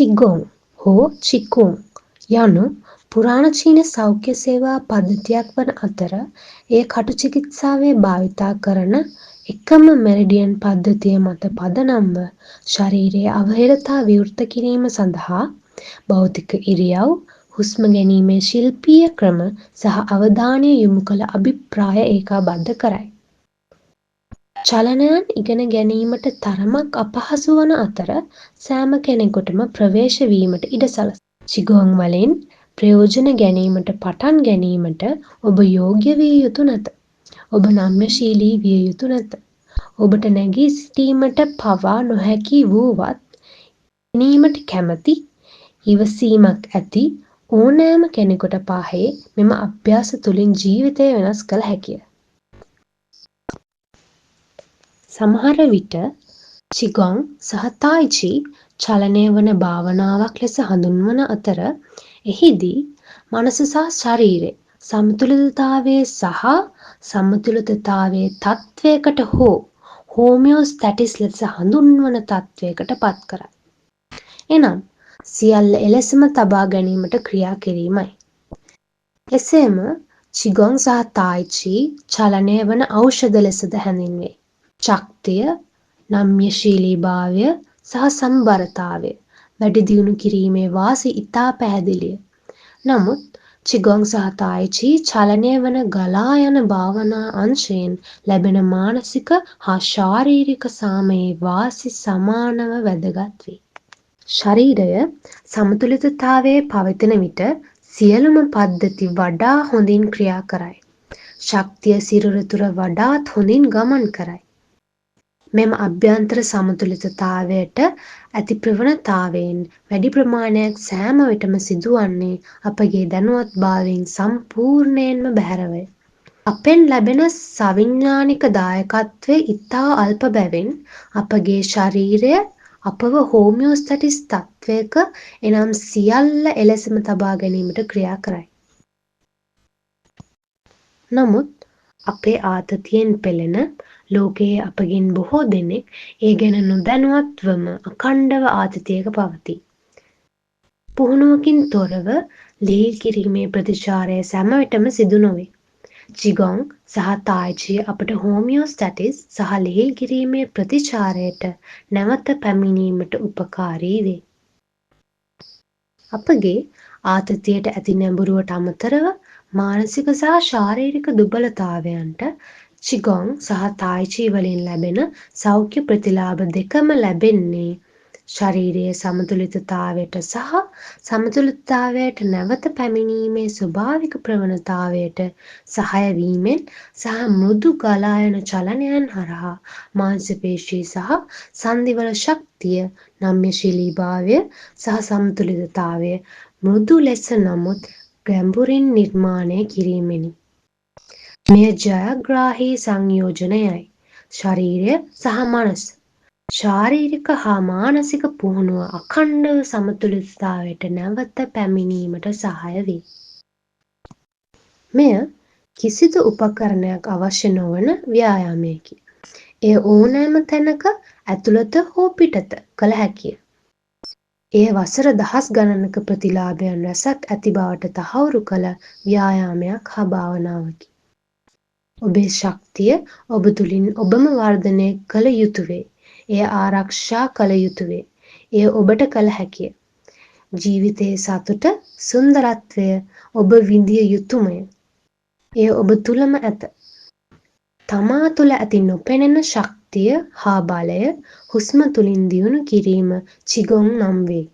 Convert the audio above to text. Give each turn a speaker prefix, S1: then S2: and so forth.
S1: චිගොං හෝ චිකුං යනු පුරාණ චීන සෞඛ්‍ය සේවා පද්ධතියක් වන අතර එය කටු චිකිත්සාවේ භාවිතා කරන එකම මෙරිඩියන් පද්ධතිය මත පදනම්ව ශරීරයේ අවහිරතා විවෘත කිරීම සඳහා භෞතික ඉරියව්, හුස්ම ගැනීමේ ශිල්පීය ක්‍රම සහ අවධානය යොමු කළ අභිප්‍රාය ඒකාබද්ධ කරයි. චලනයන් ඉගෙන ගැනීමට තරමක් අපහසු වන අතර සෑම කෙනෙකුටම ප්‍රවේශ වීමට ඉඩ සලසයි. චිගොං වලින් ප්‍රයෝජන ගැනීමට පටන් ගැනීමට ඔබ යෝග්‍ය විය යුතු නැත. ඔබ නම්‍යශීලී විය යුතු නැත. ඔබට නැගී සිටීමට පවා නොහැකි වුවත් ගැනීමට කැමති ඉවසීමක් ඇති ඕනෑම කෙනෙකුට පාහේ මෙම අභ්‍යාස තුළින් ජීවිතය වෙනස් කළ හැකිය. සමහර විට චිගොං සහ තායි චි චලනය වන භාවනාවක් ලෙස හඳුන්වන අතර එහිදී මනස සහ ශරීරයේ සමතුලිතතාවයේ සහ සමතුලිතතාවයේ තත්වයකට හෝ හෝමියෝස්ටැටිස් ලෙස හඳුන්වන තත්වයකට පත් කරයි. එනම් සියල්ල එලෙසම තබා ගැනීමට ක්‍රියා කිරීමයි. එසේම චිගොං සහ තායි චි චලනය වන ඖෂධ ලෙසද හැඳින්වේ. ශක්තිය, නම්‍යශීලීභාවය සහ සමබරතාවය වැඩි දියුණු කිරීමේ වාසි ඉතා පැහැදිලිය. නමුත් චිගොං සහ තායි චි චලනය වන ගලා යන භාවනා අංශයෙන් ලැබෙන මානසික හා ශාරීරික සාමයේ වාසි සමානව වැදගත් වේ. ශරීරය සමතුලිතතාවයේ පවතින විට සියලුම පද්ධති වඩා හොඳින් ක්‍රියා කරයි. ශක්තිය සිරුර තුළ වඩාත් හොඳින් ගමන් කරයි. මෙම අභ්‍යන්තර සමතුලිතතාවයට ඇති ප්‍රවණතාවයෙන් වැඩි ප්‍රමාණයක් සෑම විටම සිදුවන්නේ අපගේ දැනුවත්භාවයෙන් සම්පූර්ණයෙන්ම බැහැරවය. අපෙන් ලැබෙන සවිඥානික දායකත්වය ඉතා අල්ප බැවින් අපගේ ශරීරය අපව හෝමියෝස්ටැටිස් තත්වයක එනම් සියල්ල එලෙසම තබා ගැනීමට ක්‍රියා කරයි. නමුත් අපේ ආතතියෙන් පෙළෙන ලෝකයේ අපගෙන් බොහෝ දෙනෙක් ඒ ගැන නොදැනුවත්වම අඛණ්ඩව ආතතියක පවතී. පුහුණුවකින් තොරව ලිහිල් කිරීමේ ප්‍රතිචාරය සෑම විටම සිදු නොවේ. චිගොං සහ තායි චි අපට හෝමියෝස්ටැටිස් සහ ලිහිල් කිරීමේ ප්‍රතිචාරයට නැවත පැමිණීමට උපකාරී වේ. අපගේ ආතතියට ඇති නැඹුරුවට අමතරව මානසික සහ ශාරීරික දුබලතාවයන්ට චිගොං සහ තායි චි වලින් ලැබෙන සෞඛ්‍ය ප්‍රතිලාභ දෙකම ලැබෙන්නේ ශරීරයේ සමතුලිතතාවයට සහ සමතුලිතතාවයට නැවත පැමිණීමේ ස්වභාවික ප්‍රවණතාවයට සහාය වීමෙන් සහ මෘදු ගලා යන චලනයන් හරහා මාංශපේශී සහ සන්ධිවල ශක්තිය, නම්‍යශීලීභාවය සහ සමතුලිතතාවය මෘදු ලෙස නමුත් ගැඹුරින් නිර්මාණය කිරීමෙනි. මෙය ජයග්‍රාහී සංයෝජනයයි. ශරීරය සහ මනස, ශාරීරික හා මානසික පුහුණුව අඛණ්ඩව සමතුලිතතාවයට නැවත පැමිණීමට සහාය වේ. මෙය කිසිදු උපකරණයක් අවශ්‍ය නොවන ව්‍යායාමයකි. එය ඕනෑම තැනක ඇතුළත හෝ පිටත කළ හැකිය. එය වසර දහස් ගණනක ප්‍රතිලාභයන් රැසක් ඇති බවට තහවුරු කළ ව්‍යායාමයක් හා භාවනාවකි. ඔබේ ශක්තිය ඔබ තුළින් ඔබම වර්ධනය කළ යුතු වේ. එය ආරක්ෂා කළ යුතු වේ. එය ඔබට කළ හැකිය. ජීවිතයේ සතුට, සුන්දරත්වය ඔබ විඳිය යුතුමය. එය ඔබ තුළම ඇත. තමා තුළ ඇති නොපෙනෙන ශක්තිය හා බලය හුස්ම තුළින් දියුණු කිරීම චිගොං නම් වේ.